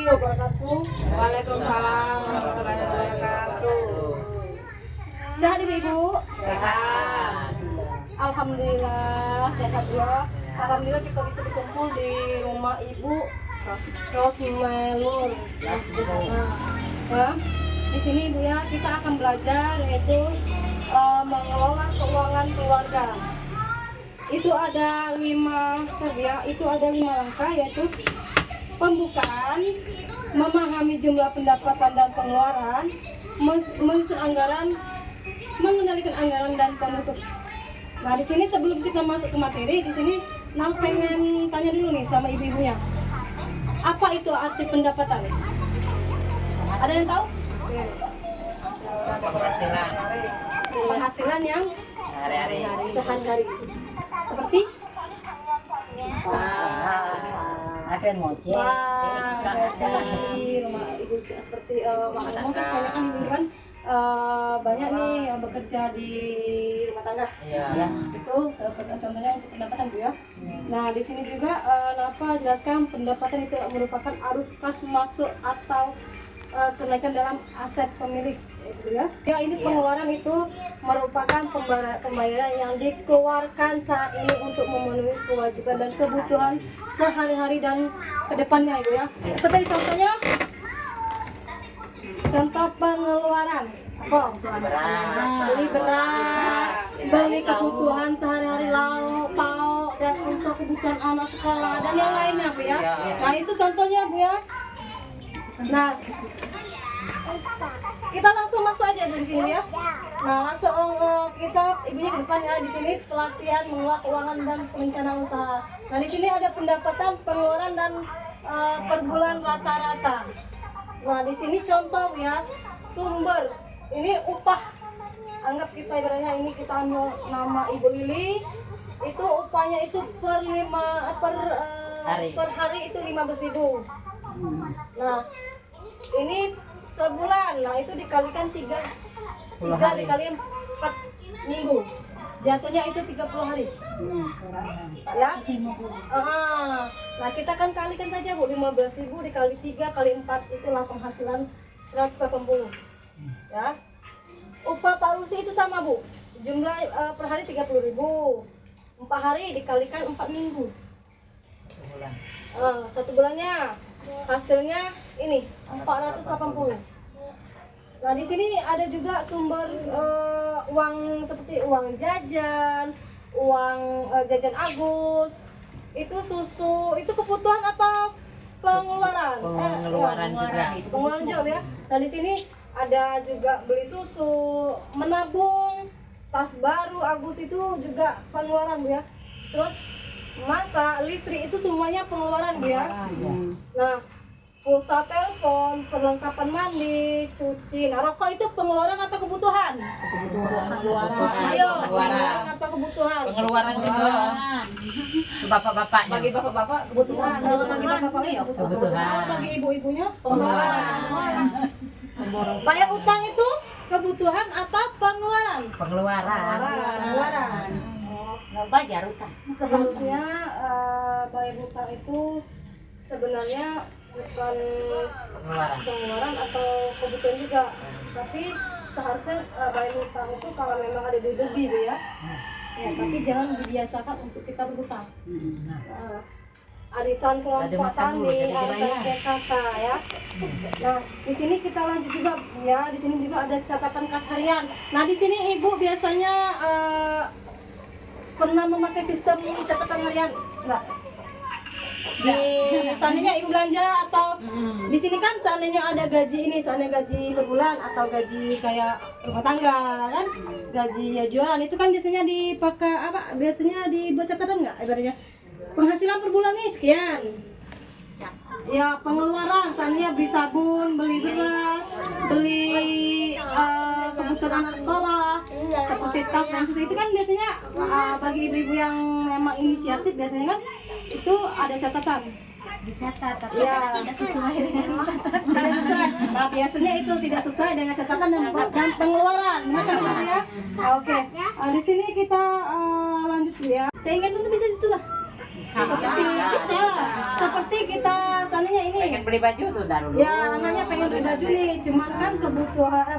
wabarakatuh. Waalaikumsalam warahmatullahi wabarakatuh. Sehat Ibu? Sehat. Alhamdulillah sehat ya. Alhamdulillah kita bisa berkumpul di rumah Ibu Rosmelur. Nah, di sini Ibu ya kita akan belajar yaitu mengelola keuangan keluarga. Itu ada 5 step ya. Itu ada 5 langkah yaitu pembukaan, memahami jumlah pendapatan dan pengeluaran, menyusun anggaran, mengendalikan anggaran dan penutup. Nah di sini sebelum kita masuk ke materi, di sini Nam pengen tanya dulu nih sama ibu-ibunya, apa itu arti pendapatan? Ada yang tahu? Penghasilan yang sehari-hari. Seperti? Ada yang ngoceh, gaji, rumah ibu seperti makanya kan ibu kan banyak nih yang bekerja di rumah tangga. Iya. Itu seperti contohnya untuk pendapatan Bu ya. Nah di sini juga Napa jelaskan pendapatan itu merupakan arus kas masuk atau kenaikan dalam aset pemilik gitu ya. Ya ini pengeluaran itu merupakan pembayaran yang dikeluarkan saat ini untuk memenuhi kewajiban dan kebutuhan sehari-hari dan kedepannya Ibu ya. Seperti contohnya contoh pengeluaran beli beras, beli kebutuhan sehari-hari lauk, pauk, dan untuk kebutuhan anak sekolah dan yang lainnya Bu ya. Nah itu contohnya Bu ya. Nah kita langsung masuk aja Bu di sini ya. Nah langsung kita ibunya ke depan ya. Di sini pelatihan mengelola keuangan dan perencanaan usaha. Nah di sini ada pendapatan, pengeluaran dan per bulan rata-rata. Nah di sini contoh ya sumber ini upah. Anggap kita ibaratnya ini kita ambil nama Ibu Lili, itu upahnya itu per hari itu 15.000. Nah ini sebulan, nah itu dikalikan 3 dikali 4 minggu. Jatuhnya itu 30 hari. Ya. Nah, kita kan kalikan saja Bu, 15.000 dikali 3 kali 4 itulah penghasilan 180. Ya. Upah Pak Rusi itu sama Bu. Jumlah per hari 30.000. 4 hari dikalikan 4 minggu. Satu bulannya hasilnya ini 480. Nah di sini ada juga sumber uang seperti uang jajan, uang jajan Agus, itu susu, itu kebutuhan atau pengeluaran? Pengeluaran juga. Pengeluaran juga ya. Nah di sini ada juga beli susu, menabung, tas baru Agus itu juga pengeluaran Bu ya. Terus masak, listrik itu semuanya pengeluaran Bu ya. Nah pulsa telepon, perlengkapan mandi, cuci. Nah, rokok itu pengeluaran atau kebutuhan? Ayo, pengeluaran atau kebutuhan? Pengeluaran juga. Bapak-bapaknya. Bagi bapak-bapak kebutuhan. Kalau bagi bapak-bapaknya kebutuhan. Kalau bagi ibu-ibunya pengeluaran. Bayar utang itu kebutuhan atau pengeluaran? Pengeluaran. Bayar utang. Seharusnya bayar utang itu sebenarnya bukan pengeluaran atau kebutuhan juga, tapi seharusnya bayar hutang itu kalau memang ada duit lebih ya. Tapi jangan dibiasakan untuk kita berhutang. Arisan kelompok tani, arisan PKK ya. Nah di sini kita lanjut juga ya. Di sini juga ada catatan kas harian. Nah di sini ibu biasanya pernah memakai sistem catatan harian enggak? Seandainya ibu belanja atau di sini kan seandainya ada gaji ini, seandainya gaji per bulan atau gaji kayak rumah tangga kan, gaji ya jualan itu kan biasanya dipakai apa? Biasanya dibuat catatan nggak? Ibaratnya penghasilan per bulan nih sekian. Ya pengeluaran, seandainya beli sabun, beli beras, beli kebutuhan anak sekolah, seperti tas dan susu itu kan biasanya bagi ibu-ibu yang memang inisiatif biasanya kan itu ada catatan. Dicatat tapi Ya. tidak sesuai dengan Tidak sesuai. Nah biasanya itu tidak sesuai dengan catatan dan pengeluaran. Benar ya? Oke. Di sini kita lanjut dulu ya. Keinginan itu bisa itulah. seperti bisa, seperti kita seandainya ini. Pengen beli baju tuh dulu. Ya, anaknya pengen beli baju nih, cuman kan kebutuhan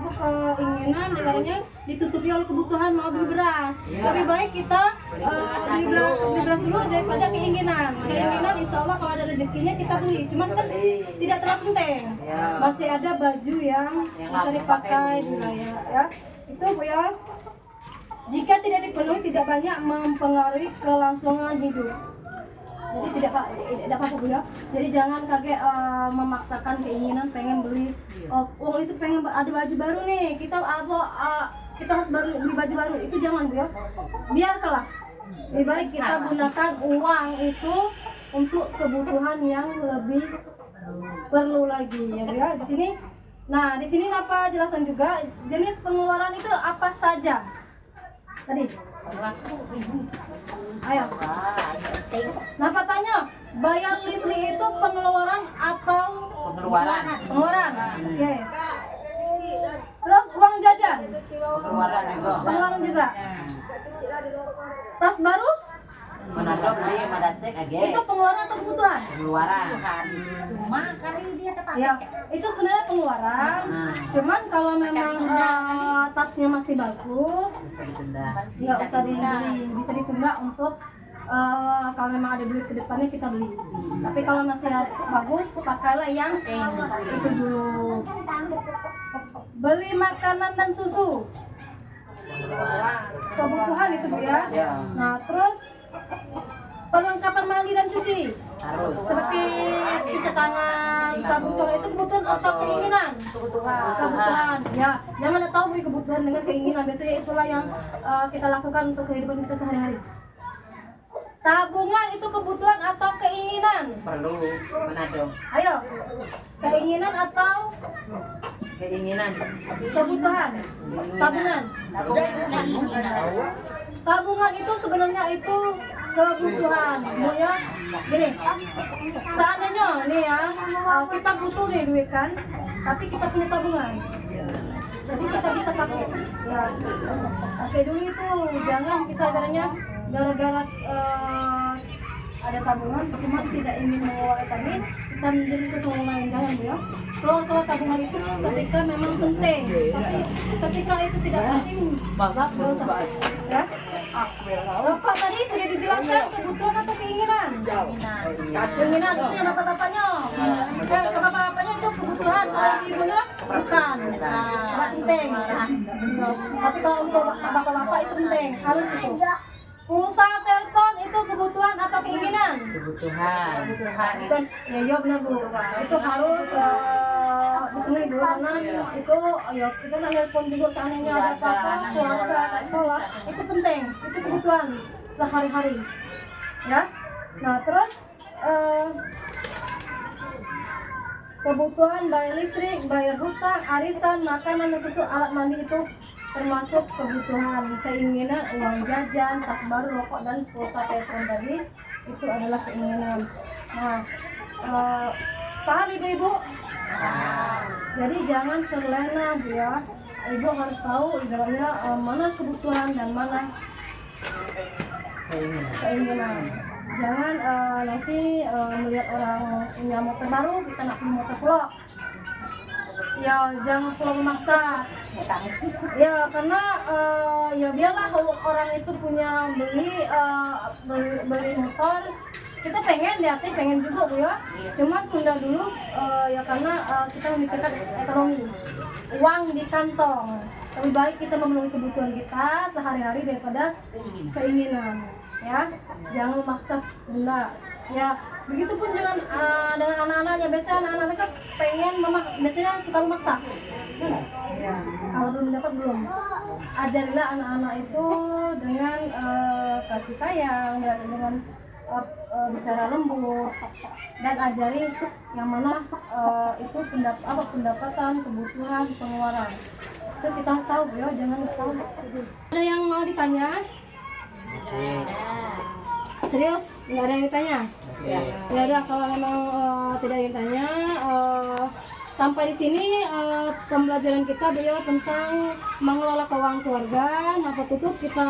keinginan ibaratnya ditutupi oleh kebutuhan mau beli beras. Lebih baik kita beli beras dulu daripada keinginan. Keinginan insya Allah kalau ada rezekinya kita beli, cuman kan tidak terlalu penting. Masih ada baju yang bisa dipakai juga ya. Itu Bu ya. Jika tidak dipenuhi tidak banyak mempengaruhi kelangsungan hidup. Jadi tidak apa-apa Bu ya. Jadi jangan kaget memaksakan keinginan pengen beli uang itu pengen ada baju baru nih. Kita harus beli baju baru. Itu jangan Bu ya. Biarkanlah. Lebih baik kita gunakan uang itu untuk kebutuhan yang lebih perlu lagi ya Bu ya. Di sini. Nah, di sini apa jelasan juga jenis pengeluaran itu apa saja? Tadi. Ayo. Napa tanya? Bayar listrik itu pengeluaran atau Pengeluaran. pengeluaran? Oke. Terus uang jajan? Pengeluaran juga. Pengeluaran juga. Tas baru? Menadok beli madatek aja. Itu pengeluaran atau kebutuhan? Pengeluaran. Cuma kali dia tepat. Ya, itu sebenarnya pengeluaran. Cuman kalau memang tasnya masih bagus, Bisa ditunda. nggak usah dibeli, bisa ditunda untuk kalau memang ada duit ke depannya kita beli. Tapi kalau masih bagus, pakailah yang itu dulu. Beli makanan dan susu, kebutuhan itu Bu ya. Nah terus perlengkapan mandi dan cuci, Harus. seperti cuci tangan, sabun colek itu kebutuhan atau keinginan? Kebutuhan. Ya, jangan tahu beli kebutuhan dengan keinginan. Biasanya itulah yang kita lakukan untuk kehidupan kita sehari-hari. Tabungan itu kebutuhan atau keinginan? Perlu. Menadok. Ayo, keinginan atau Keinginan. kebutuhan? Tabungan. Tabungan itu sebenarnya itu kebutuhan, Bu ya. Gini, seandainya nih ya, kita butuh nih duit kan, tapi kita punya tabungan. Jadi kita bisa pakai. Ya, pakai dulu itu. Jangan kita ibaratnya gara-gara ada tabungan, cuma tidak ingin mengeluarkan tadi, kita minjem ke orang lain. Jangan Bu ya. Kalau tabungan itu ketika memang penting, tapi ketika itu tidak penting, nggak usah. Ya. Rokok tadi sudah dijelaskan kebutuhan atau keinginan? Keinginan itu yang bapak-bapaknya. Ya, ke bapak-bapaknya itu kebutuhan, kalau ibunya bukan. Nggak penting. Tapi kalau untuk bapak-bapak itu penting, harus itu. Pulsa telepon itu kebutuhan atau keinginan? Kebutuhan. Bukan, ya benar Bu. Itu harus dipenuhi Bu, karena itu ya kita telepon juga seandainya ada apa-apa, keluarga, anak sekolah, itu penting, itu kebutuhan sehari-hari. Ya. Nah terus kebutuhan bayar listrik, bayar hutang, arisan, makanan, dan susu, alat mandi itu termasuk kebutuhan. Keinginan uang jajan, tas baru, rokok, dan pulsa telepon tadi itu adalah keinginan. Nah, paham ibu-ibu? Jadi jangan terlena Bu ya. Ibu harus tahu ibaratnya mana kebutuhan dan mana keinginan. Jangan nanti melihat orang punya motor baru, kita nak punya motor pula. Ya jangan pula memaksa. Ya karena ya biarlah orang itu punya beli motor, kita pengen di hati pengen juga Bu ya. Cuma tunda dulu ya karena kita memikirkan ekonomi, uang di kantong. Lebih baik kita memenuhi kebutuhan kita sehari-hari daripada keinginan. Ya jangan memaksa bunda. Ya begitupun jangan dengan anak-anaknya. Biasanya anak-anak kan pengen biasanya suka memaksa. Kalau belum dapat belum. Ajarilah anak-anak itu dengan kasih sayang, dengan bicara lembut, dan ajari yang mana itu pendapatan, kebutuhan, pengeluaran. Itu kita harus tahu ya, jangan tahu. Ada yang mau ditanya? Serius? Nggak ada yang ditanya? Ya udah, kalau memang tidak ada yang tanya, sampai di sini pembelajaran kita beliau tentang mengelola keuangan keluarga. Nah, tutup kita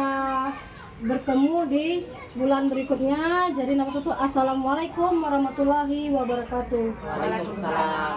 bertemu di bulan berikutnya. Jadi nama itu Assalamualaikum warahmatullahi wabarakatuh. Waalaikumsalam.